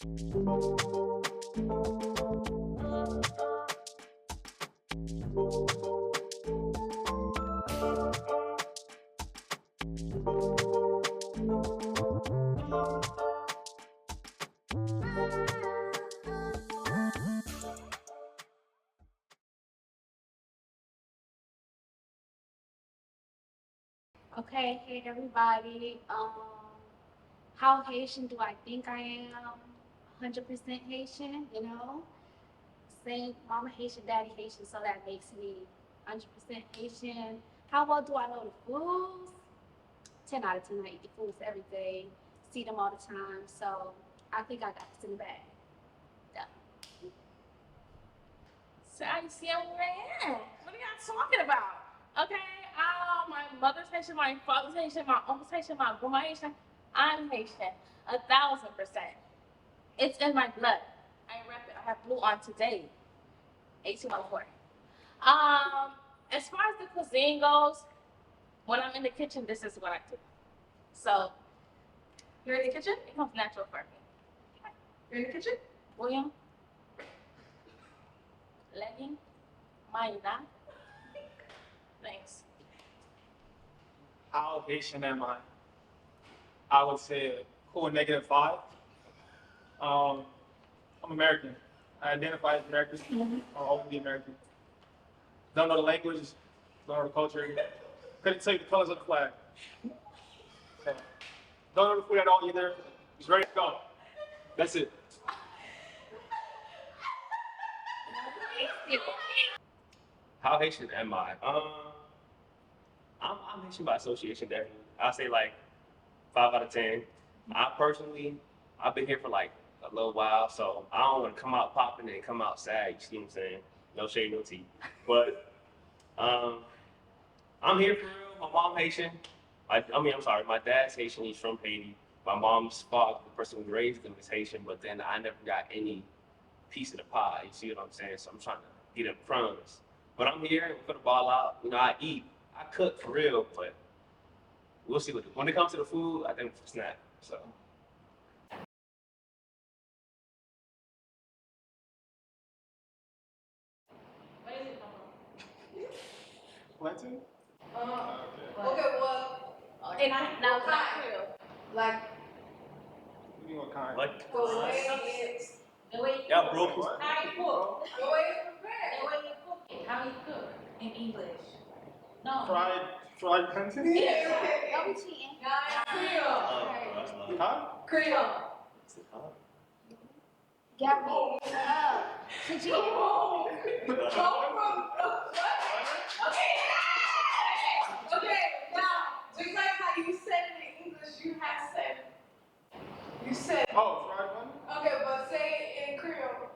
Okay, hey everybody. How Haitian do I think I am? 100% Haitian, you know. Same mama Haitian, daddy Haitian, so that makes me 100% Haitian. How well do I know the foods? 10 out of 10. I eat the foods every day, see them all the time. So I think I got this in the bag. Yeah. So Ayisien, where I am? What are y'all talking about? Okay, my mother's Haitian, my father's Haitian, my uncle's Haitian, my grandma Haitian. I'm Haitian, 1,000%. It's in my blood. I rep it. I have blue on today, 1804. As far as the cuisine goes, when I'm in the kitchen, this is what I do. So, you're in the kitchen? It comes natural for me. You're in the kitchen? William? Lenny? Mayna? Thanks. How Haitian am I? I would say a cool -5. I'm American. I identify as American. I'll always be American. Don't know the language, don't know the culture. Couldn't tell you the colors of the flag. So, don't know the food at all either. Just ready to go. That's it. How Haitian am I? I'm Haitian by association, definitely. I'll say like 5 out of 10. I personally, I've been here for like a little while, so I don't want to come out popping and come out sad. You see what I'm saying? No shade, no tea. But um, I'm here for real. My mom Haitian. I'm sorry. My dad's Haitian. He's from Haiti. My mom's father, the person who raised him, is Haitian. But then I never got any piece of the pie. You see what I'm saying? So I'm trying to get in crumbs. But I'm here and put the ball out. You know, I eat, I cook for real, but we'll see when it comes to the food, I think it's a snack. So. Where is it from? Plantain? Okay, well, And now it's not real. like What do you want kind? Like, the way it's The way you y'all broke his. how you cook. the way it's prepared. The way you cook it. How you cook in English. No. Fried plantain? Yeah. Don't be cheating. Nah, Creole. Huh? Creole. Get me. She cheating. Go from okay, now just like how you said it in English, you said Oh, fried one? okay, but say it in Creole.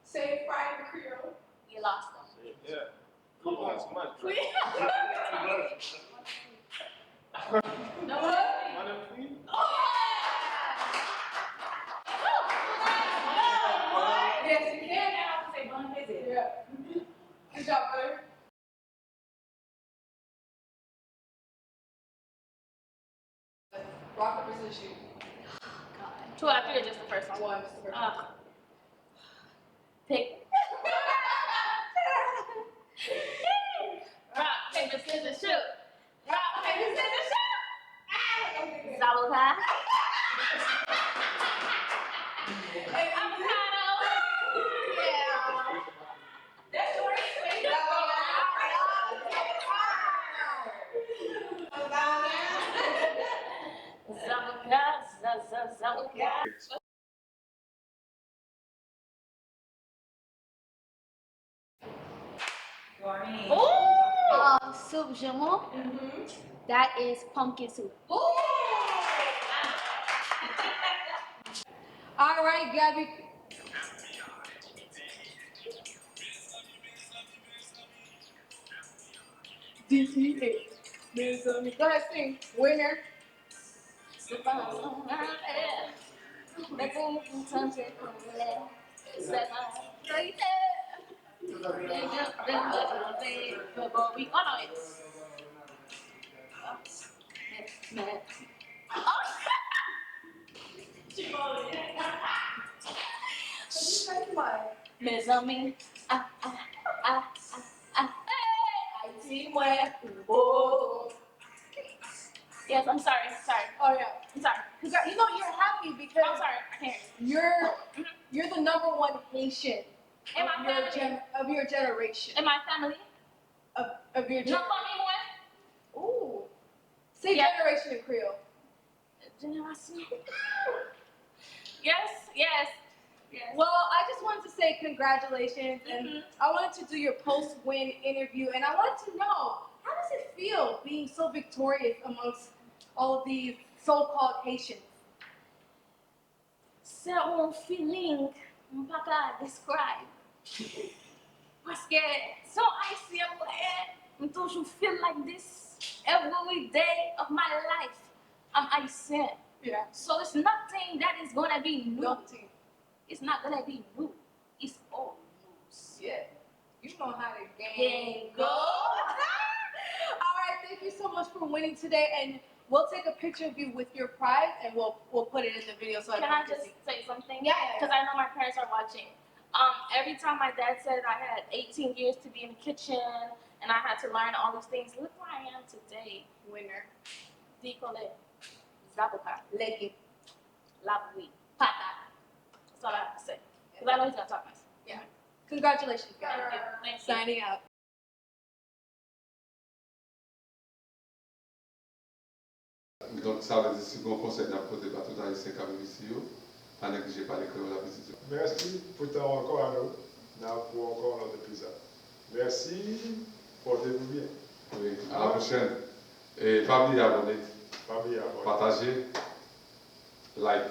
Say fried in Creole. You lost them. Yeah. Come on, too much. Please. No. One and three? Yes, you can. Now say bon visit. Yeah. Good job, brother. Rock, paper, scissors, shoot. 2 out of 3 or just the first one? One. Just the first one. Pick. Rock, paper, scissors, shoot. Rock, paper, scissors, shoot. Salad. Avocado. Yeah. That's your experience. Soup jaumon. That is pumpkin soup. All right, Gabby. DTA. Go ahead, sing. Winner. mes amis. Ah, ah, ah, ah, ah. Hey, Ayisien. Oh. Yes, I'm sorry. Oh yeah. I'm sorry. You know you're happy because I'm sorry. I can't. you're the #1 Haitian In my family. of your generation. In my family. Of your Non generation. pas moi. Ooh. Say Yeah. generation in Creole. Génération. Yes, yes, yes. Well, I just wanted to say congratulations, and I wanted to do your post-win interview, and I wanted to know, how does it feel being so victorious amongst all of these so-called Haitians? C'est un feeling pas qu'à describe. Parce que so Haitien, I toujours feel like this every day of my life. I'm Haitian. Yeah. So it's nothing that is gonna be new. Nothing. It's not gonna be new. It's all news. Yeah. You know how the game goes. All right, thank you so much for winning today, and we'll take a picture of you with your prize, and we'll put it in the video so Can I everyone can just see. say something? Yeah. Because I know my parents are watching. Every time my dad said I had 18 years to be in the kitchen and I had to learn all these things, look where I am today. Winner. Décollé, zaboka, Leggy. labui, pata. That's all I have to say. Because I know he's gonna talk nice. Yeah. Congratulations, guys. Thank you. Thank you. Signing out. Donc ça veut dire que si on conseille d'apporter à tout haïtien qui vivent ici, pas négliger pas les créoles à visiter. Merci pour ton encore à nous, pour encore notre épisode. Merci, portez-vous bien. Oui, à la prochaine. Et pas oublier d'abonner, Famille à vous. partager, like.